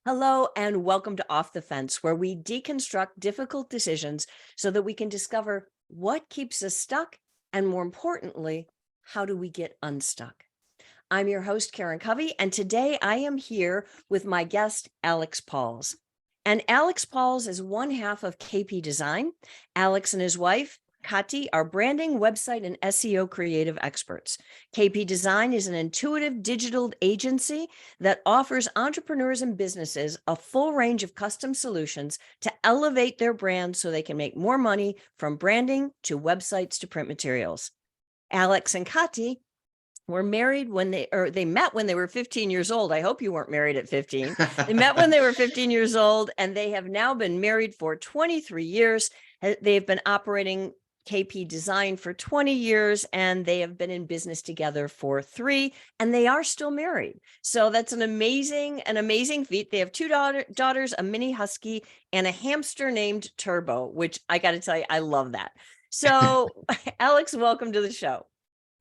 Hello, and welcome to Off the Fence, where we deconstruct difficult decisions so that we can discover what keeps us stuck and, more importantly, how do we get unstuck. I'm your host, Karen Covey, and today I am here with my guest, Alex Pauls. And Alex Pauls is one half of KP Design. Alex and his wife, Kati, are branding, website, and SEO creative experts. KP Design is an intuitive digital agency that offers entrepreneurs and businesses a full range of custom solutions to elevate their brand so they can make more money from branding to websites to print materials. Alex and Kati were married when they met when they were 15 years old. I hope you weren't married at 15. They met when they were 15 years old, and they have now been married for 23 years. They've been operating KP Design for 20 years, and they have been in business together for 3, and they are still married. So that's an amazing feat. They have 2 daughters, a Mini Husky, and a hamster named Turbo, which I got to tell you, I love that. So Alex, welcome to the show.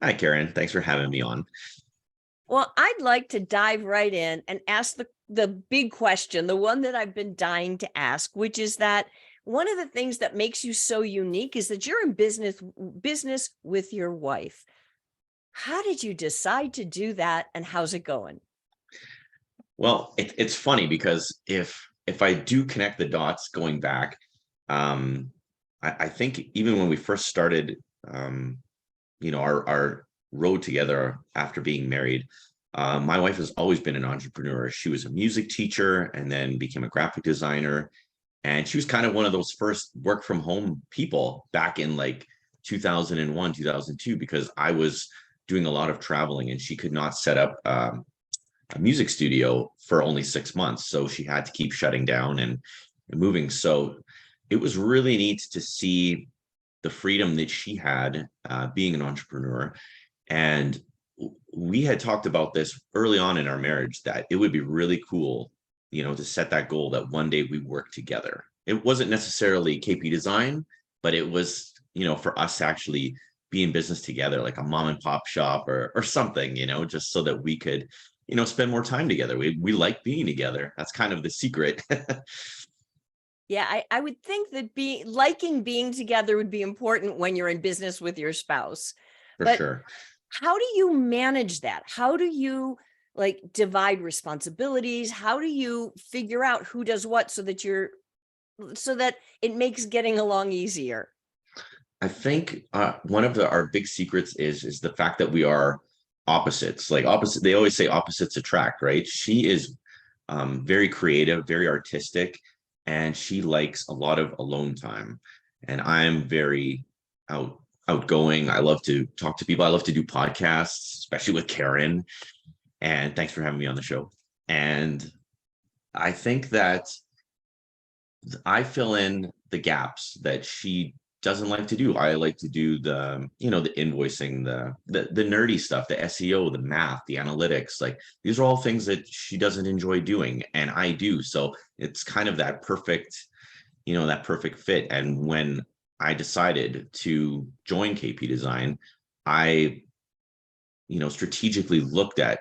Hi, Karen. Thanks for having me on. Well, I'd like to dive right in and ask the big question, the one that I've been dying to ask, which is that one of the things that makes you so unique is that you're in business with your wife. How did you decide to do that, and how's it going? Well, it's funny because if I do connect the dots going back, I think even when we first started, our road together after being married, my wife has always been an entrepreneur. She was a music teacher and then became a graphic designer. And she was kind of one of those first work from home people back in like 2001, 2002, because I was doing a lot of traveling and she could not set up a music studio for only 6 months. So she had to keep shutting down and moving. So it was really neat to see the freedom that she had being an entrepreneur. And we had talked about this early on in our marriage, that it would be really cool, to set that goal that one day we work together. It wasn't necessarily KP Design, but it was, for us to actually be in business together, like a mom and pop shop or something, just so that we could, spend more time together. We like being together. That's kind of the secret. Yeah, I would think that liking being together would be important when you're in business with your spouse. For But sure. how do you manage that? How do you divide responsibilities? How do you figure out who does what so that it makes getting along easier? I think one of our big secrets is the fact that we are opposites. Like opposite, they always say opposites attract, right? She is very creative, very artistic, and she likes a lot of alone time. And I'm very outgoing. I love to talk to people. I love to do podcasts, especially with Karen. And thanks for having me on the show. And I think that I fill in the gaps that she doesn't like to do. I like to do the invoicing, the nerdy stuff, the SEO, the math, the analytics. Like these are all things that she doesn't enjoy doing, and I do. So it's kind of that perfect fit. And when I decided to join KP Design, I strategically looked at,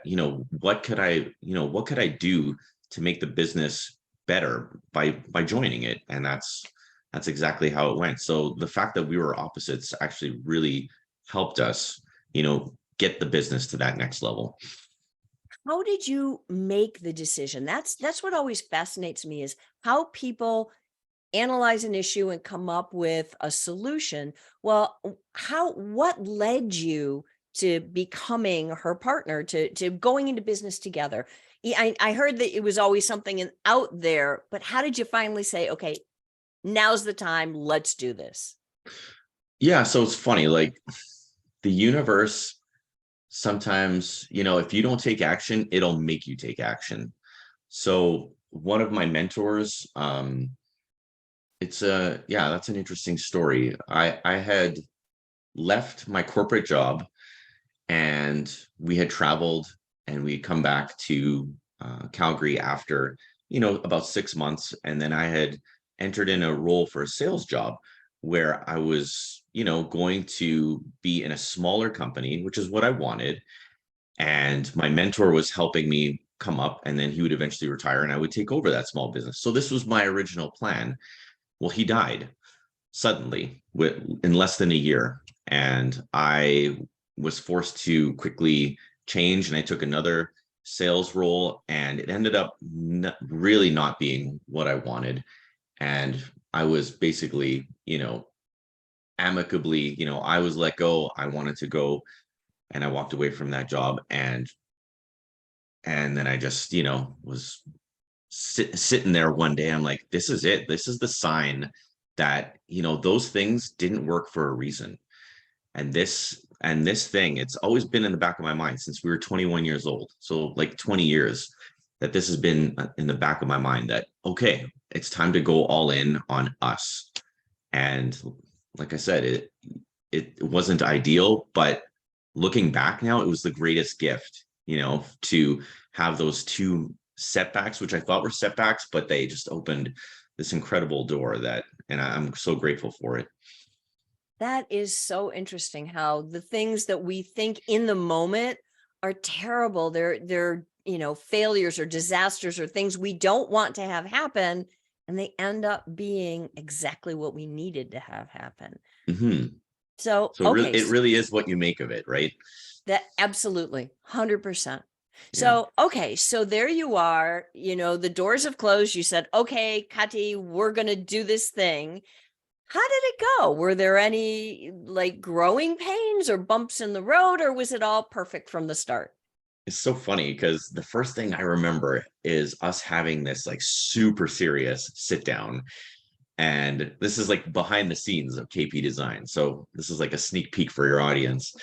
what could I do to make the business better by joining it. And that's exactly how it went. So the fact that we were opposites actually really helped us, get the business to that next level. How did you make the decision? That's what always fascinates me, is how people analyze an issue and come up with a solution. Well, what led you to becoming her partner, to going into business together? I heard that it was always something out there, but how did you finally say, okay, now's the time, let's do this? Yeah, so it's funny, like the universe sometimes, if you don't take action, it'll make you take action. So one of my mentors, that's an interesting story. I had left my corporate job, and we had traveled, and we come back to Calgary after about 6 months, and then I had entered in a role for a sales job where I was going to be in a smaller company, which is what I wanted. And my mentor was helping me come up, and then he would eventually retire and I would take over that small business. So this was my original plan. Well, he died suddenly in less than a year. And I was forced to quickly change, and I took another sales role, and it ended up really not being what I wanted. And I was basically, amicably, I was let go. I wanted to go, and I walked away from that job. And then I just, was sitting there one day. I'm like, this is it. This is the sign that, those things didn't work for a reason. And this thing, it's always been in the back of my mind since we were 21 years old. So like 20 years that this has been in the back of my mind that, okay, it's time to go all in on us. And like I said, it wasn't ideal, but looking back now, it was the greatest gift, to have those two setbacks, which I thought were setbacks, but they just opened this incredible door and I'm so grateful for it. That is so interesting how the things that we think in the moment are terrible. They're failures or disasters or things we don't want to have happen. And they end up being exactly what we needed to have happen. Mm-hmm. So, So okay. it really is what you make of it, right? That absolutely 100%. Yeah. So, okay. So there you are, the doors have closed. You said, okay, Kati, we're going to do this thing. How did it go? Were there any like growing pains or bumps in the road, or was it all perfect from the start? It's so funny because the first thing I remember is us having this like super serious sit down. And this is like behind the scenes of KP Design. So this is like a sneak peek for your audience.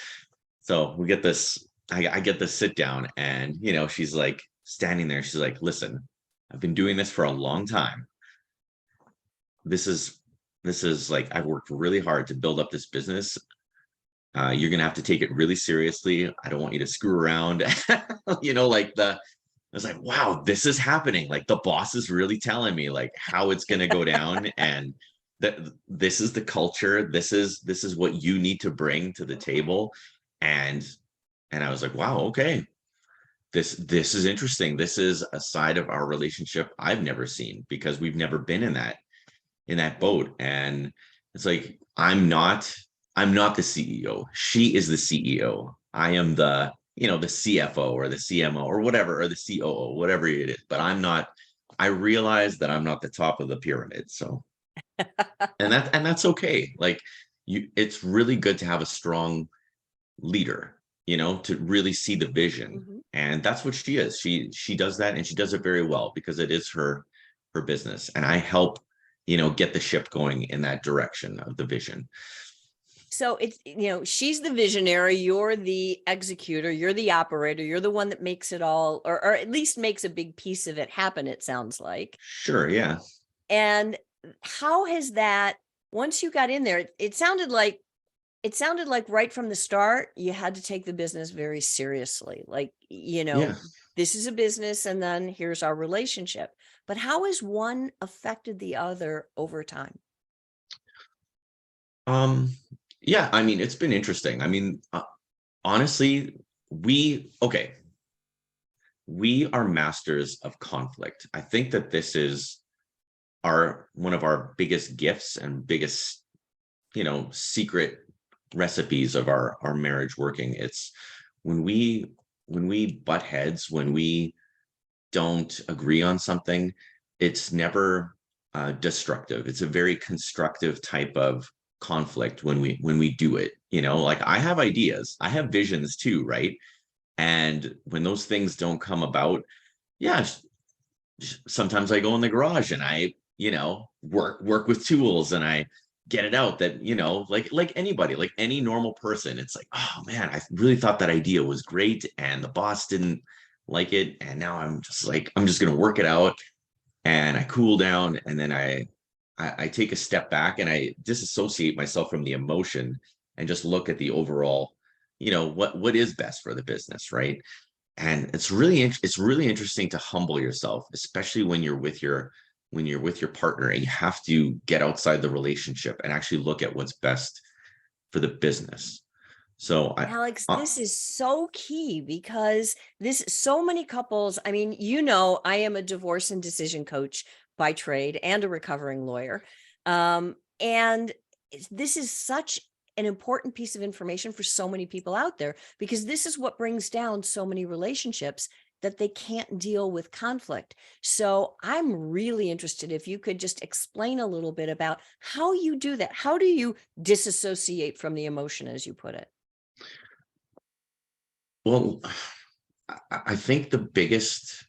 So we get this, I get this sit down, and, she's like standing there. She's like, listen, I've been doing this for a long time. This is like, I've worked really hard to build up this business. You're going to have to take it really seriously. I don't want you to screw around. I was like, wow, this is happening. Like the boss is really telling me like how it's going to go down, and that this is the culture. This is what you need to bring to the table. And I was like, wow, okay. This is interesting. This is a side of our relationship I've never seen, because we've never been in that boat. And it's like, I'm not the CEO. She is the CEO. I am the CFO or the CMO or whatever, or the COO, whatever it is. But I realize that I'm not the top of the pyramid. So, and that's okay. Like it's really good to have a strong leader, to really see the vision. Mm-hmm. And that's what she is. She does that, and she does it very well, because it is her business. And I help, get the ship going in that direction of the vision. So it's, she's the visionary, you're the executor, you're the operator, you're the one that makes it all, or at least makes a big piece of it happen, it sounds like. Sure, yeah. And how has that, once you got in there, it sounded like right from the start, you had to take the business very seriously. Like, Yeah. this is a business, and then here's our relationship. But how has one affected the other over time? Yeah, I mean, it's been interesting. I mean, honestly, we are masters of conflict. I think that this is one of our biggest gifts and biggest, secret recipes of our marriage working. It's when we butt heads, when we don't agree on something, it's never destructive. It's a very constructive type of conflict when we do it. Like I have ideas, I have visions too, right? And when those things don't come about, yeah, sometimes I go in the garage and I, work with tools, and I get it out that, like anybody, like any normal person, it's like, oh man, I really thought that idea was great, and the boss didn't like it. And now I'm just like, I'm just going to work it out. And I cool down, and then I take a step back, and I disassociate myself from the emotion, and just look at the overall, what is best for the business, right? And it's really interesting to humble yourself, especially when you're with your partner, and you have to get outside the relationship and actually look at what's best for the business. So Alex, uh, this is so key because so many couples, I mean, I am a divorce and decision coach by trade and a recovering lawyer. And this is such an important piece of information for so many people out there because this is what brings down so many relationships that they can't deal with conflict. So I'm really interested if you could just explain a little bit about how you do that. How do you disassociate from the emotion, as you put it? well, I think the biggest,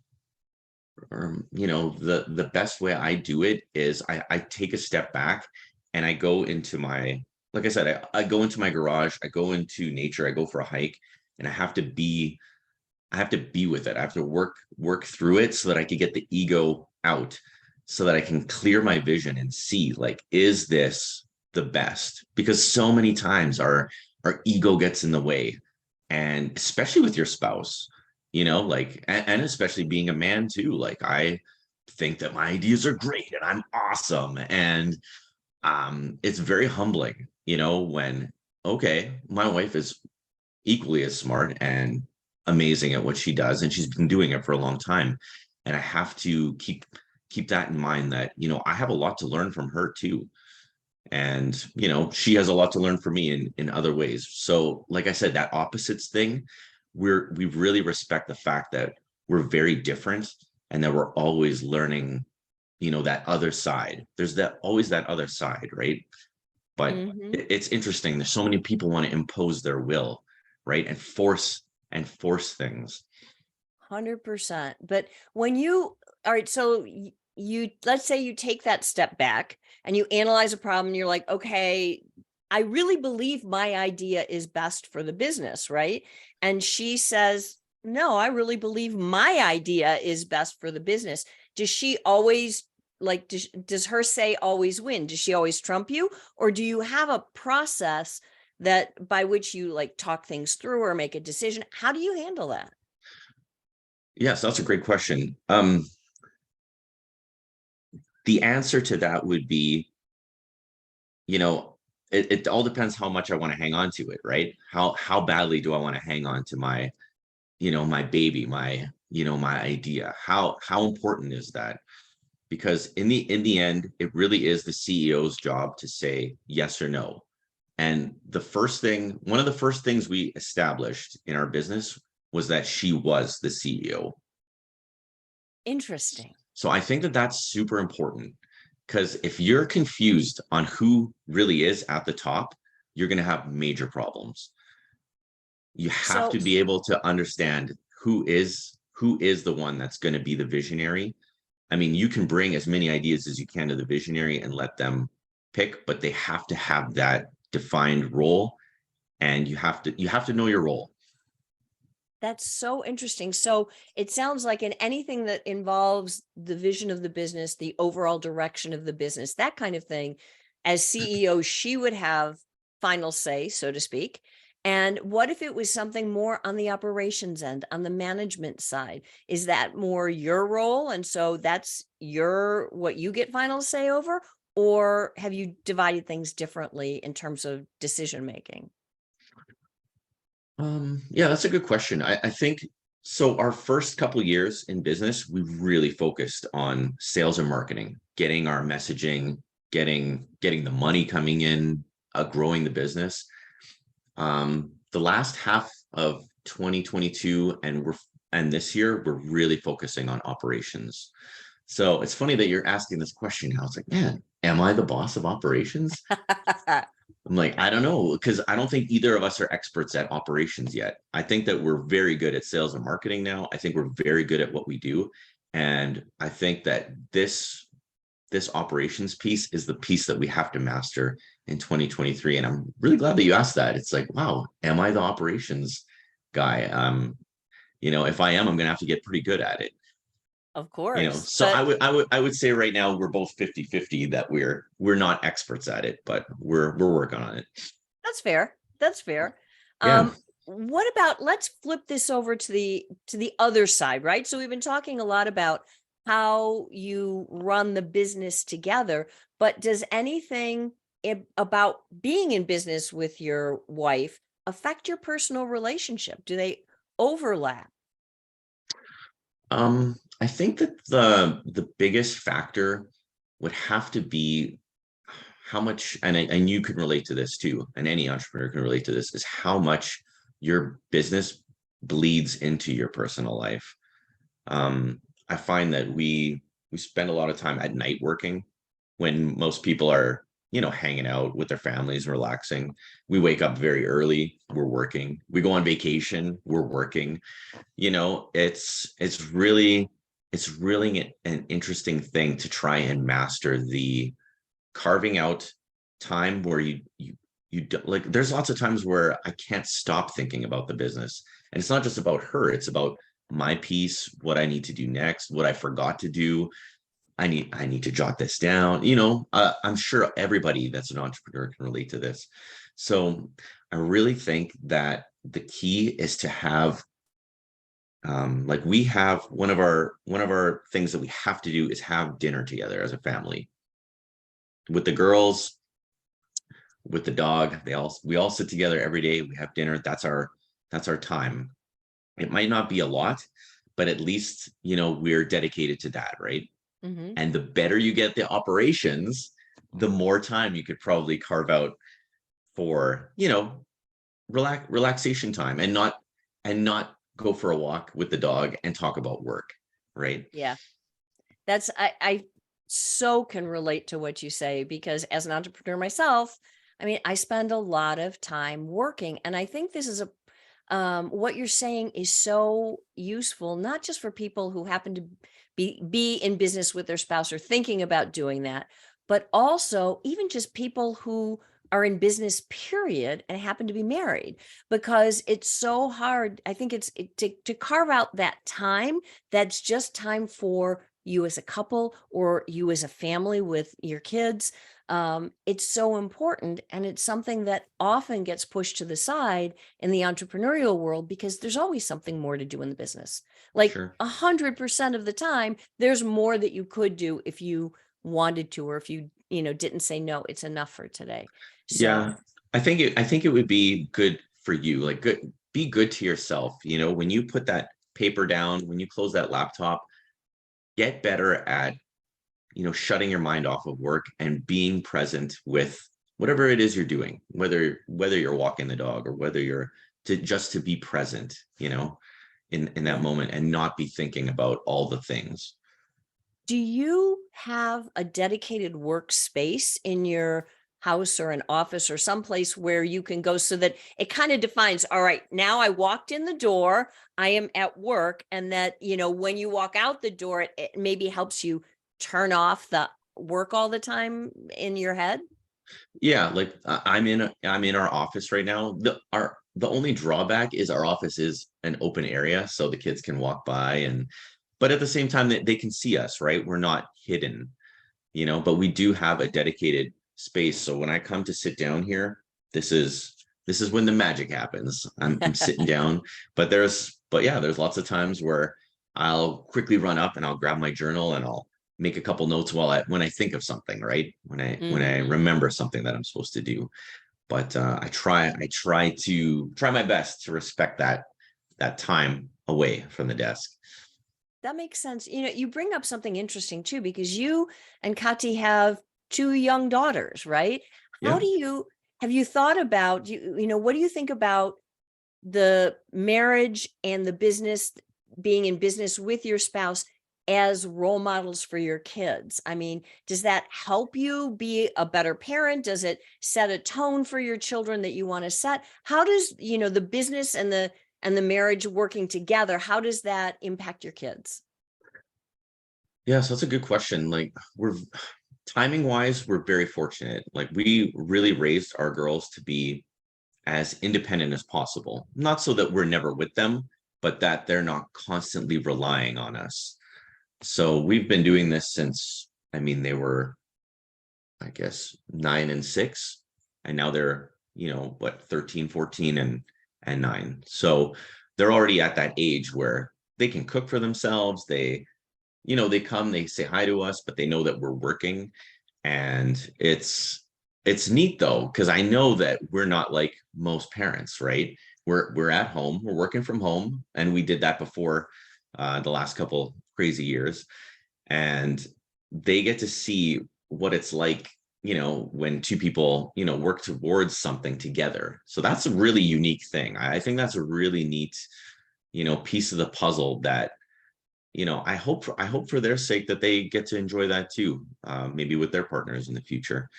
the best way I do it is I take a step back and I go into like I said, I go into my garage, I go into nature, I go for a hike, and I have to be with it. I have to work through it so that I can get the ego out, so that I can clear my vision and see, like, is this the best? Because so many times our ego gets in the way, and especially with your spouse, like, and especially being a man too. Like, I think that my ideas are great and I'm awesome, and it's very humbling, when, okay, my wife is equally as smart and amazing at what she does, and she's been doing it for a long time, and I have to keep that in mind, that I have a lot to learn from her too, and she has a lot to learn from me in other ways. So, like I said, that opposites thing, we really respect the fact that we're very different, and that we're always learning, that other side. There's that always that other side, right? But Mm-hmm. it's interesting, there's so many people want to impose their will, right, and force things. 100%. But all right, so let's say you take that step back and you analyze a problem and you're like, okay, I really believe my idea is best for the business, right? And she says, no, I really believe my idea is best for the business. Does she always does her say always win? Does she always trump you? Or do you have a process that by which you like talk things through or make a decision? How do you handle that? Yes, that's a great question. The answer to that would be, you know it all depends how much I want to hang on to it, right? How badly do I want to hang on to my baby, my idea? How important is that? Because in the end, it really is the CEO's job to say yes or no. And one of the first things we established in our business was that she was the CEO. Interesting. So I think that that's super important, because if you're confused on who really is at the top, you're going to have major problems. You have So to be able to understand who is the one that's going to be the visionary. I mean, you can bring as many ideas as you can to the visionary and let them pick, but they have to have that defined role, and you have to know your role. that's so interesting. So it sounds like in anything that involves the vision of the business, the overall direction of the business, that kind of thing, as CEO, she would have final say, so to speak. And what if it was something more on the operations end, on the management side? Is that more your role? And so that's what you get final say over? Or have you divided things differently in terms of decision making? Yeah, that's a good question. I think so. Our first couple years in business, we really focused on sales and marketing, getting our messaging, getting the money coming in, growing the business. The last half of 2022 and this year, we're really focusing on operations. So it's funny that you're asking this question now. It's like, man, am I the boss of operations? I'm like, I don't know, because I don't think either of us are experts at operations yet. I think that we're very good at sales and marketing now. I think we're very good at what we do. And I think that this operations piece is the piece that we have to master in 2023. And I'm really glad that you asked that. It's like, wow, am I the operations guy? If I am, I'm gonna have to get pretty good at it. Of course. So I But would I would I would say right now we're both 50-50, that we're not experts at it, but we're working on it. that's fair. That's fair. Yeah. What about let's flip this over to the other side, right? So we've been talking a lot about how you run the business together, but does anything about being in business with your wife affect your personal relationship? Do they overlap? I think that the biggest factor would have to be how much, and you can relate to this too, and any entrepreneur can relate to this, is how much your business bleeds into your personal life. I find that we spend a lot of time at night working when most people are, hanging out with their families, relaxing. We wake up very early, we're working. We go on vacation, we're working. It's really an interesting thing to try and master, the carving out time where you don't, like, there's lots of times where I can't stop thinking about the business, and it's not just about her, it's about my piece, what I need to do next, what I forgot to do. I need to jot this down. I'm sure everybody that's an entrepreneur can relate to this. So I really think that the key is to have, like, we have one of our things that we have to do is have dinner together as a family with the girls, with the dog. We all sit together every day. We have dinner. That's our time. It might not be a lot, but at least, we're dedicated to that, right? Hmm. And the better you get the operations, the more time you could probably carve out for, relaxation time, and not go for a walk with the dog and talk about work, right? Yeah. I so can relate to what you say, because as an entrepreneur myself, I mean, I spend a lot of time working, and I think this is what you're saying is so useful, not just for people who happen to be in business with their spouse or thinking about doing that, but also even just people who are in business period and happen to be married, because it's so hard. I think to carve out that time that's just time for you as a couple or you as a family with your kids. It's so important, and it's something that often gets pushed to the side in the entrepreneurial world, because there's always something more to do in the business. Like Sure. 100% of the time, there's more that you could do if you wanted to, or if you didn't say no, it's enough for today. So Yeah. I think it would be good for you, like, be good to yourself. When you put that paper down, when you close that laptop, get better at, shutting your mind off of work and being present with whatever it is you're doing, whether you're walking the dog, or whether you're to be present, in that yeah. moment, and not be thinking about all the things. Do you have a dedicated workspace in your house or an office or someplace where you can go, so that it kind of defines, all right, now I walked in the door, I am at work, and that, when you walk out the door, it maybe helps you turn off the work all the time in your head? Yeah, like, I'm in our office right now. The only drawback is our office is an open area, so the kids can walk by, but at the same time, they can see us, right? We're not hidden, but we do have a dedicated space. So when I come to sit down here, this is when the magic happens. I'm sitting down, but yeah, there's lots of times where I'll quickly run up and I'll grab my journal and I'll make a couple notes when I think of something, right? When I Mhm. remember something that I'm supposed to do. But I try my best to respect that time away from the desk. That makes sense. You bring up something interesting too, because you and Kati have two young daughters, right? How Yeah. do you Have you thought about, what do you think about the marriage and the business, being in business with your spouse as role models for your kids? I mean, does that help you be a better parent? Does it set a tone for your children that you want to set? How does, the business and the marriage working together, how does that impact your kids? Yeah, so that's a good question. Like, we're timing wise, we're very fortunate. Like, we really raised our girls to be as independent as possible. Not so that we're never with them, but that they're not constantly relying on us. So we've been doing this since, I mean, they were, I guess, 9 and 6, and now they're, what, 13, 14, and 9. So they're already at that age where they can cook for themselves. They come, they say hi to us, but they know that we're working. And it's neat though, because I know that we're not like most parents, right? We're at home, we're working from home, and we did that before the last couple crazy years. And they get to see what it's like, when two people, work towards something together. So that's a really unique thing. I think that's a really neat, piece of the puzzle that, I hope for their sake that they get to enjoy that too, maybe with their partners in the future.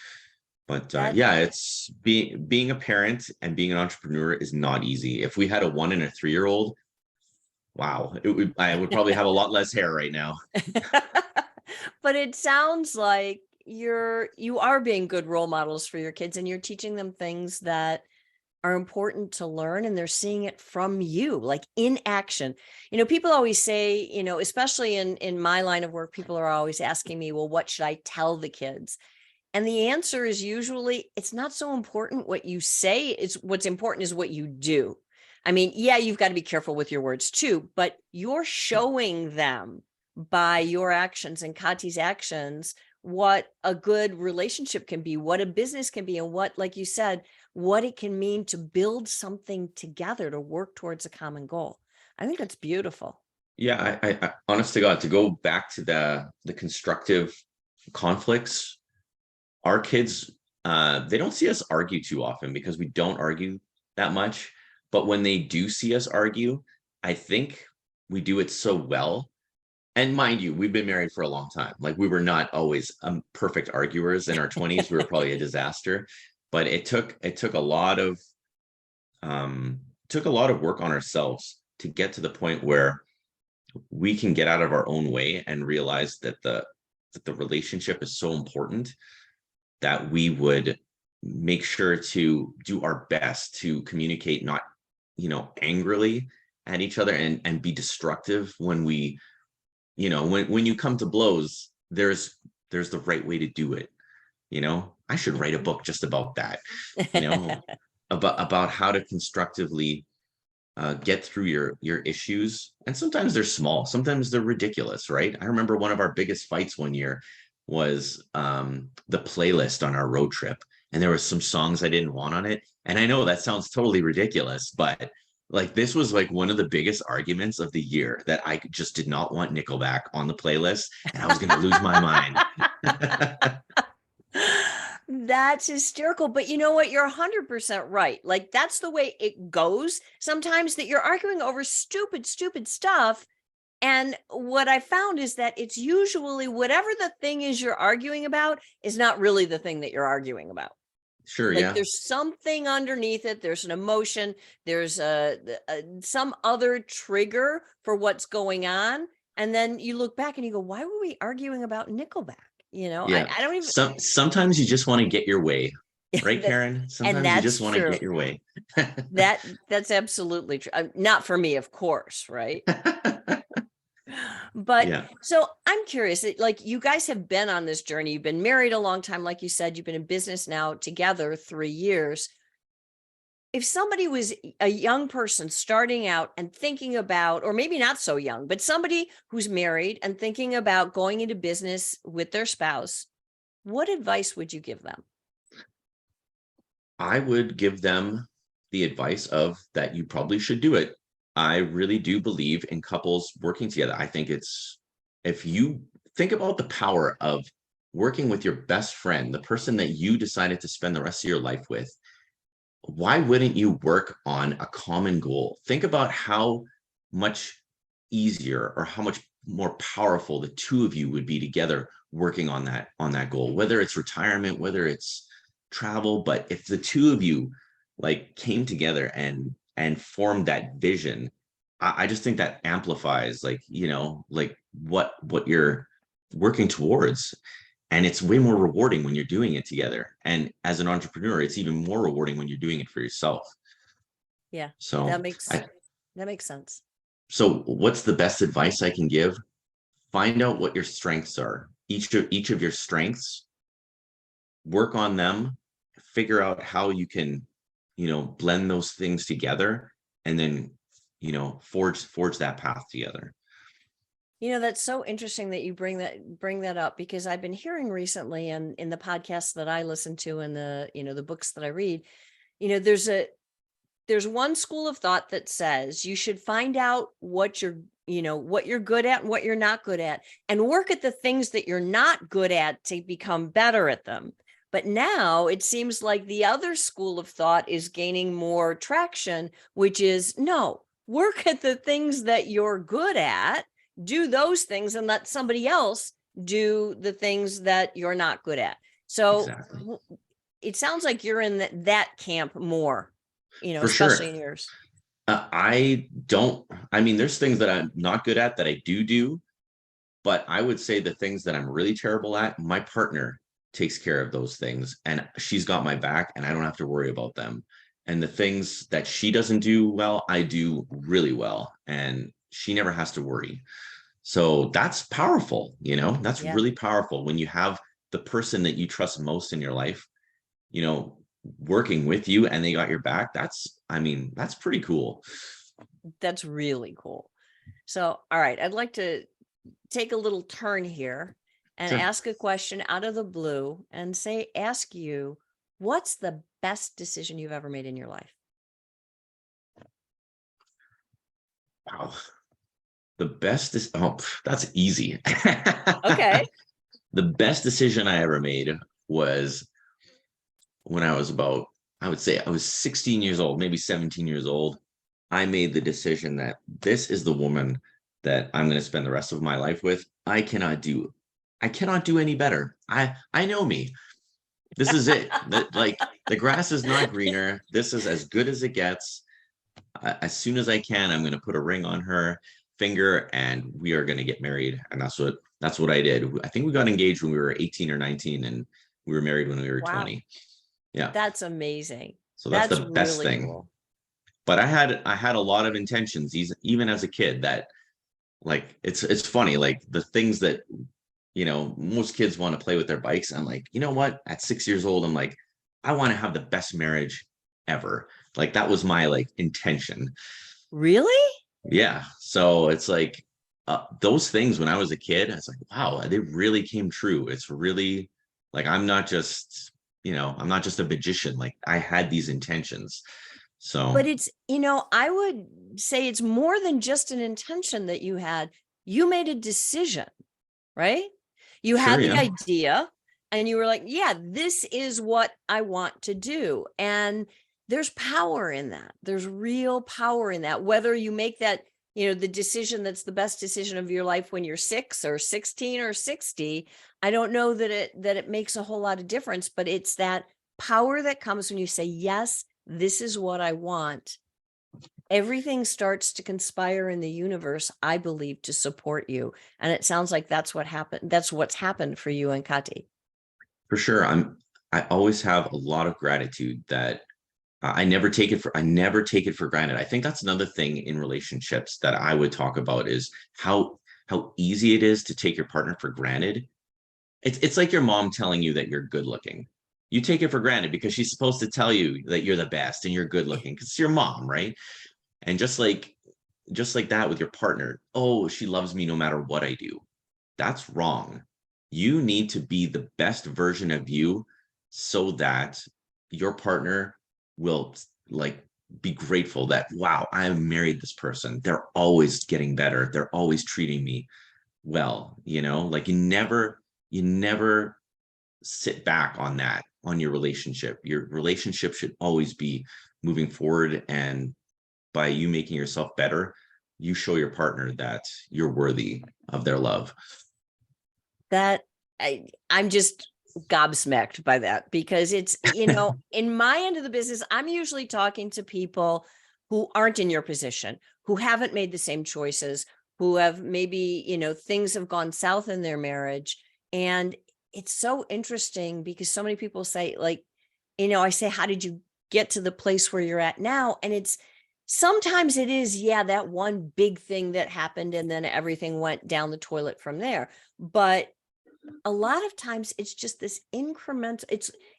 But That yeah, it's being a parent and being an entrepreneur is not easy. If we had a 1 and a 3-year old, wow, I would probably have a lot less hair right now. but it sounds like you are being good role models for your kids, and you're teaching them things that are important to learn, and they're seeing it from you, like in action. People always say, especially in my line of work, people are always asking me, well, what should I tell the kids? And the answer is usually it's not so important what you say. It's what's important is what you do. I mean, yeah, you've got to be careful with your words too, but you're showing them by your actions and Kati's actions what a good relationship can be, what a business can be, and what, like you said, what it can mean to build something together to work towards a common goal. I think that's beautiful. Yeah, honest to God, to go back to the constructive conflicts, our kids, they don't see us argue too often because we don't argue that much. But when they do see us argue, I think we do it so well. And mind you, we've been married for a long time. Like we were not always perfect arguers in our 20s. We were probably a disaster, but it took a lot of work on ourselves to get to the point where we can get out of our own way and realize that the relationship is so important that we would make sure to do our best to communicate, not, angrily at each other and be destructive when we, when you come to blows, there's the right way to do it. I should write a book just about that, you know, about how to constructively get through your issues. And sometimes they're small, sometimes they're ridiculous, right? I remember one of our biggest fights one year was the playlist on our road trip, and there were some songs I didn't want on it. And I know that sounds totally ridiculous, but like this was like one of the biggest arguments of the year, that I just did not want Nickelback on the playlist, and I was going to lose my mind. That's hysterical. But you know what? You're 100% right. Like, that's the way it goes sometimes, that you're arguing over stupid, stupid stuff. And what I found is that it's usually whatever the thing is you're arguing about is not really the thing that you're arguing about. Sure, Like yeah. there's something underneath it. There's an emotion. There's some other trigger for what's going on. And then you look back and you go, why were we arguing about Nickelback? Yeah. I don't even, Sometimes you just want to get your way, right, that, Karen? and Sometimes you that's just want to true. get your way. That's absolutely true. Not for me, of course, right? But Yeah. so I'm curious, like you guys have been on this journey. You've been married a long time. Like you said, you've been in business now together 3 years. If somebody was a young person starting out and thinking about, or maybe not so young, but somebody who's married and thinking about going into business with their spouse, what advice would you give them? I would give them the advice of that you probably should do it. I really do believe in couples working together. I think if you think about the power of working with your best friend, the person that you decided to spend the rest of your life with, why wouldn't you work on a common goal? Think about how much easier or how much more powerful the two of you would be together working on that goal, whether it's retirement, whether it's travel. But if the two of you like came together and formed that vision, I just think that amplifies, like, like what you're working towards. And it's way more rewarding when you're doing it together. And as an entrepreneur, it's even more rewarding when you're doing it for yourself. Yeah, that So makes I that makes sense. so what's the best advice I can give? Find out what your strengths are. Each of your strengths, work on them, figure out how you can, blend those things together, and then, forge that path together. That's so interesting that you bring that up, because I've been hearing recently, and in the podcasts that I listen to and the books that I read, there's one school of thought that says you should find out what you're good at and what you're not good at, and work at the things that you're not good at to become better at them. But now it seems like the other school of thought is gaining more traction, which is no, work at the things that you're good at, do those things, and let somebody else do the things that you're not good at. So Exactly. it sounds like you're in that camp more, For especially sure. in yours. I mean, there's things that I'm not good at that I do, but I would say the things that I'm really terrible at, my partner takes care of those things and she's got my back and I don't have to worry about them. And the things that she doesn't do well, I do really well. And she never has to worry. So that's powerful, that's Yeah. really powerful when you have the person that you trust most in your life, you know, working with you and they got your back. I mean, that's pretty cool. That's really cool. So, all right, I'd like to take a little turn here and Sure. ask a question out of the blue and ask you, what's the best decision you've ever made in your life? Wow. The best is, oh, that's easy. Okay. The best decision I ever made was when I was about, I would say I was 16 years old, maybe 17 years old. I made the decision that this is the woman that I'm going to spend the rest of my life with. I cannot do any better. I know me. This is it. That, like, the grass is not greener. This is as good as it gets. As soon as I can, I'm going to put a ring on her finger and we are going to get married. And that's what I did. I think we got engaged when we were 18 or 19 and we were married when we were Wow. 20. Yeah. That's amazing. So that's That's the best really thing. cool. But I had a lot of intentions, even as a kid, that, like, it's funny, like the things that, most kids want to play with their bikes. I'm like, you know what? At 6 years old, I'm like, I want to have the best marriage ever. Like that was my like intention. Really? Yeah. So it's like those things when I was a kid, I was like, wow, they really came true. It's really like I'm not just a magician. Like I had these intentions. But So it's, I would say it's more than just an intention that you had. You made a decision, right? You sure, had the yeah, idea and you were like, yeah, this is what I want to do. And there's power in that. There's real power in that. Whether you make that, the decision that's the best decision of your life when you're 6 or 16 or 60, I don't know that it makes a whole lot of difference, but it's that power that comes when you say, yes, this is what I want. Everything starts to conspire in the universe, I believe, to support you. And it sounds like that's what happened. That's what's happened for you and Kati. for sure. I always have a lot of gratitude that I never take it for granted. I think that's another thing in relationships that I would talk about is how easy it is to take your partner for granted. It's like your mom telling you that you're good looking. You take it for granted because she's supposed to tell you that you're the best and you're good looking because it's your mom, right? And just like that with your partner, oh, she loves me no matter what I do. That's wrong. You need to be the best version of you so that your partner will, like, be grateful that, wow, I married this person. They're always getting better. They're always treating me well, like you never sit back on that, on your relationship. Your relationship should always be moving forward. And by you making yourself better, you show your partner that you're worthy of their love. That I'm just gobsmacked by that, because it's, in my end of the business, I'm usually talking to people who aren't in your position, who haven't made the same choices, who have maybe, things have gone south in their marriage. And it's so interesting because so many people say, like, I say, how did you get to the place where you're at now? And it's sometimes it is, yeah, that one big thing that happened and then everything went down the toilet from there. But a lot of times it's just this incremental,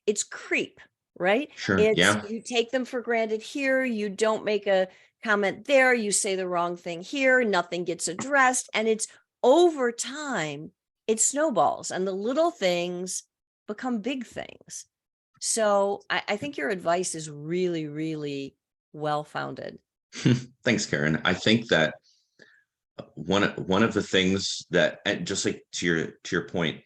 it's creep, right? Sure. It's, Yeah. you take them for granted here, you don't make a comment there, you say the wrong thing here, nothing gets addressed, and it's over time, it snowballs and the little things become big things. So I think your advice is really, really well-founded. Thanks, Karen. I think that one of the things that, and just like to your point,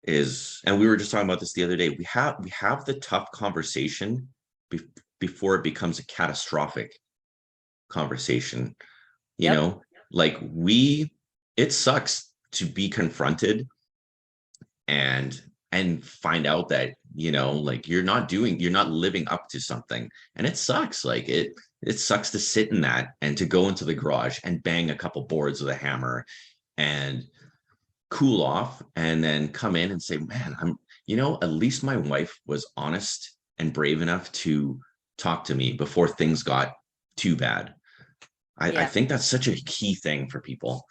is, and we were just talking about this the other day, we have the tough conversation be, before it becomes a catastrophic conversation. You Yep. know, like it sucks to be confronted and find out that, like you're not living up to something, and it sucks. Like it sucks to sit in that and to go into the garage and bang a couple boards with a hammer and cool off and then come in and say, man, at least my wife was honest and brave enough to talk to me before things got too bad. I Yeah. think that's such a key thing for people.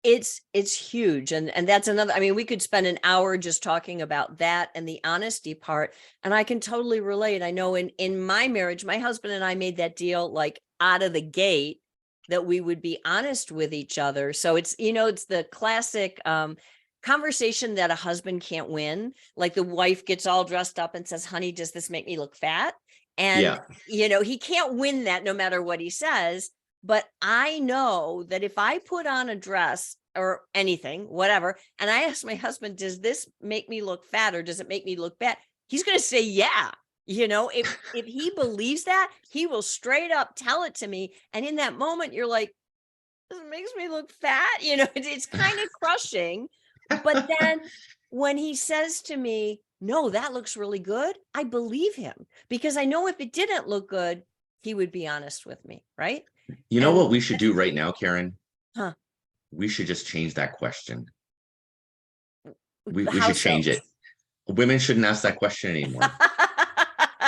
It's huge. And that's another, I mean, we could spend an hour just talking about that and the honesty part. And I can totally relate. I know in my marriage, my husband and I made that deal like out of the gate that we would be honest with each other. So it's, it's the classic conversation that a husband can't win. Like the wife gets all dressed up and says, honey, does this make me look fat? And, Yeah. he can't win that no matter what he says. But I know that if I put on a dress or anything, whatever, and I ask my husband, does this make me look fat or does it make me look bad? He's going to say, yeah. If he believes that, he will straight up tell it to me. And in that moment, you're like, this makes me look fat. It's kind of crushing. But then when he says to me, no, that looks really good, I believe him because I know if it didn't look good, he would be honest with me. Right. You know And what we should do right now, Karen? huh, We should just change that question. We how should so? change it. Women shouldn't ask that question anymore.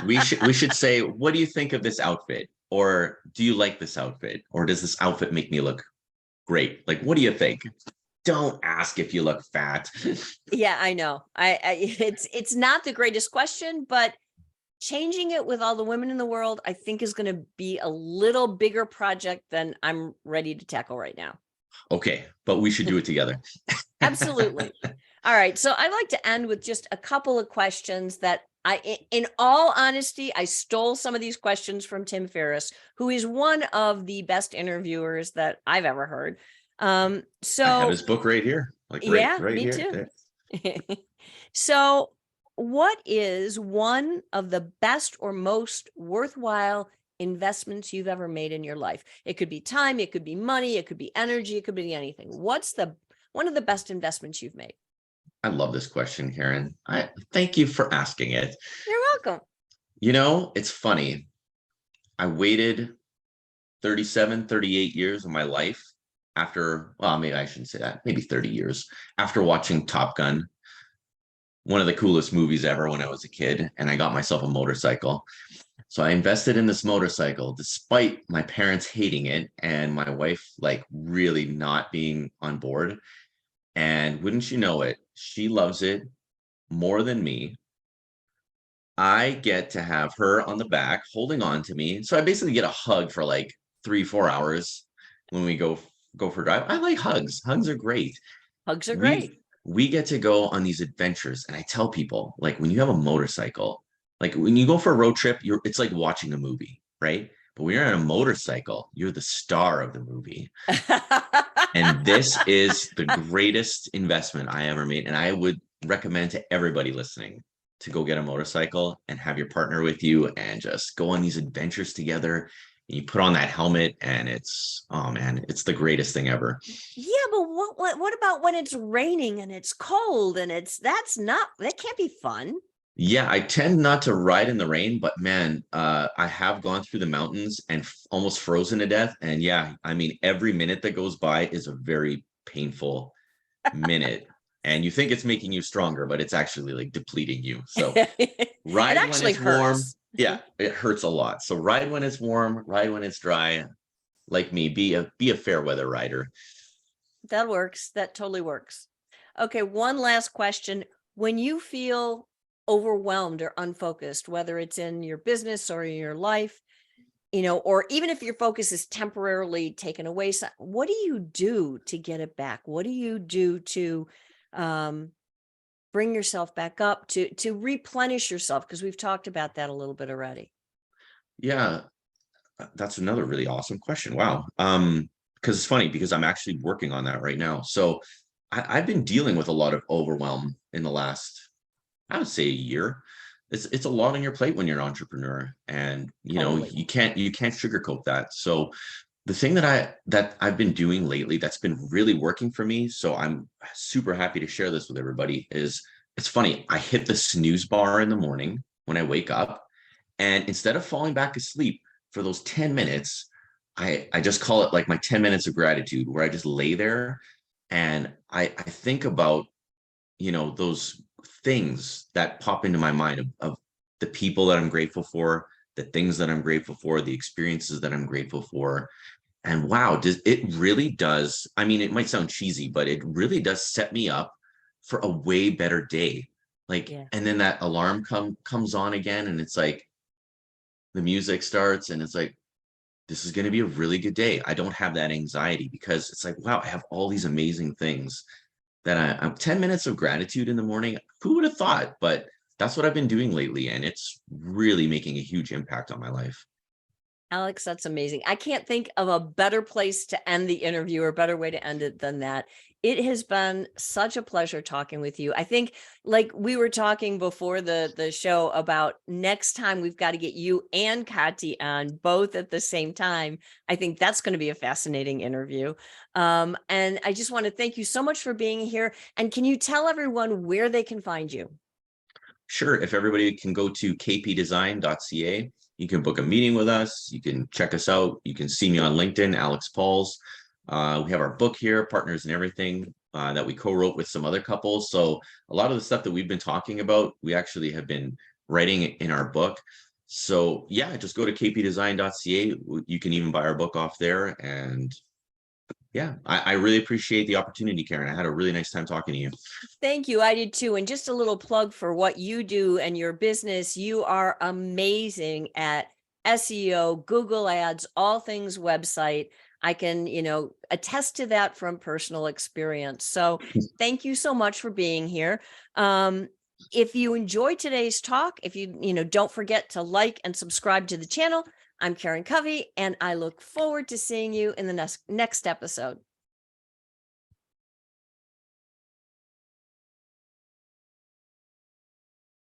We should say, what do you think of this outfit? Or do you like this outfit? Or does this outfit make me look great? Like, what do you think? Don't ask if you look fat. Yeah, I know. It's not the greatest question, but changing it with all the women in the world, I think is going to be a little bigger project than I'm ready to tackle right now. Okay, but we should do it together. Absolutely. All right. So I'd like to end with just a couple of questions that in all honesty, I stole some of these questions from Tim Ferriss, who is one of the best interviewers that I've ever heard. I have his book right here, like Yeah, right me here. too. So what is one of the best or most worthwhile investments you've ever made in your life? It could be time, it could be money, it could be energy, it could be anything. What's one of the best investments you've made? I love this question, Karen. I thank you for asking it. You're welcome. It's funny. I waited 37, 38 years of my life after, well, maybe I shouldn't say that, maybe 30 years after watching Top Gun, one of the coolest movies ever when I was a kid, and I got myself a motorcycle. So I invested in this motorcycle despite my parents hating it and my wife like really not being on board. And wouldn't you know it, she loves it more than me. I get to have her on the back holding on to me. So I basically get a hug for like 3, 4 hours when we go for a drive. I like hugs. Hugs are great. Hugs are We great. we get to go on these adventures. And I tell people, like when you have a motorcycle, like when you go for a road trip, it's like watching a movie, right? But when you're on a motorcycle, you're the star of the movie. And this is the greatest investment I ever made. And I would recommend to everybody listening to go get a motorcycle and have your partner with you and just go on these adventures together. And you put on that helmet and oh man, it's the greatest thing ever. Yeah, but what about when it's raining and it's cold and that can't be fun. Yeah, I tend not to ride in the rain, but man, I have gone through the mountains and almost frozen to death. And yeah, I mean, every minute that goes by is a very painful minute. And you think it's making you stronger, but it's actually like depleting you. So It ride when actually it's warm. hurts. Yeah, it hurts a lot. So ride when it's warm, ride when it's dry. Like me, be a fair weather rider. That works. That totally works. Okay, one last question. When you feel overwhelmed or unfocused, whether it's in your business or in your life, or even if your focus is temporarily taken away, what do you do to get it back? What do you do to bring yourself back up, to replenish yourself? Because we've talked about that a little bit already. Yeah, that's another really awesome question. Wow. Because it's funny because I'm actually working on that right now. So I've been dealing with a lot of overwhelm in the last, I would say, a year. It's a lot on your plate when you're an entrepreneur, and Totally. you can't sugarcoat that. So the thing that I've been doing lately that's been really working for me, so I'm super happy to share this with everybody, is it's funny. I hit the snooze bar in the morning when I wake up, and instead of falling back asleep for those 10 minutes, I just call it like my 10 minutes of gratitude, where I just lay there and I think about, those things that pop into my mind of the people that I'm grateful for, the things that I'm grateful for, the experiences that I'm grateful for. And wow, does it really does. I mean, it might sound cheesy, but it really does set me up for a way better day. Like, Yeah. and then that alarm comes on again, and it's like the music starts, and it's like, this is going to be a really good day. I don't have that anxiety because it's like, wow, I have all these amazing things that I'm 10 minutes of gratitude in the morning. Who would have thought? But that's what I've been doing lately, and it's really making a huge impact on my life. Alex, that's amazing. I can't think of a better place to end the interview or a better way to end it than that. It has been such a pleasure talking with you. I think, like we were talking before the show about, next time we've got to get you and Kati on both at the same time. I think that's going to be a fascinating interview. And I just want to thank you so much for being here. And can you tell everyone where they can find you? Sure, if everybody can go to kpdesign.ca, you can book a meeting with us. You can check us out. You can see me on LinkedIn, Alex Pauls. We have our book here, Partners and Everything, that we co-wrote with some other couples. So a lot of the stuff that we've been talking about, we actually have been writing in our book. So yeah, just go to kpdesign.ca. You can even buy our book off there. And yeah, I really appreciate the opportunity, Karen. I had a really nice time talking to you. Thank you. I did too. And just a little plug for what you do and your business. You are amazing at SEO, Google Ads, all things website. I can, attest to that from personal experience. So thank you so much for being here. If you enjoyed today's talk, if don't forget to like and subscribe to the channel. I'm Karen Covey, and I look forward to seeing you in the next episode.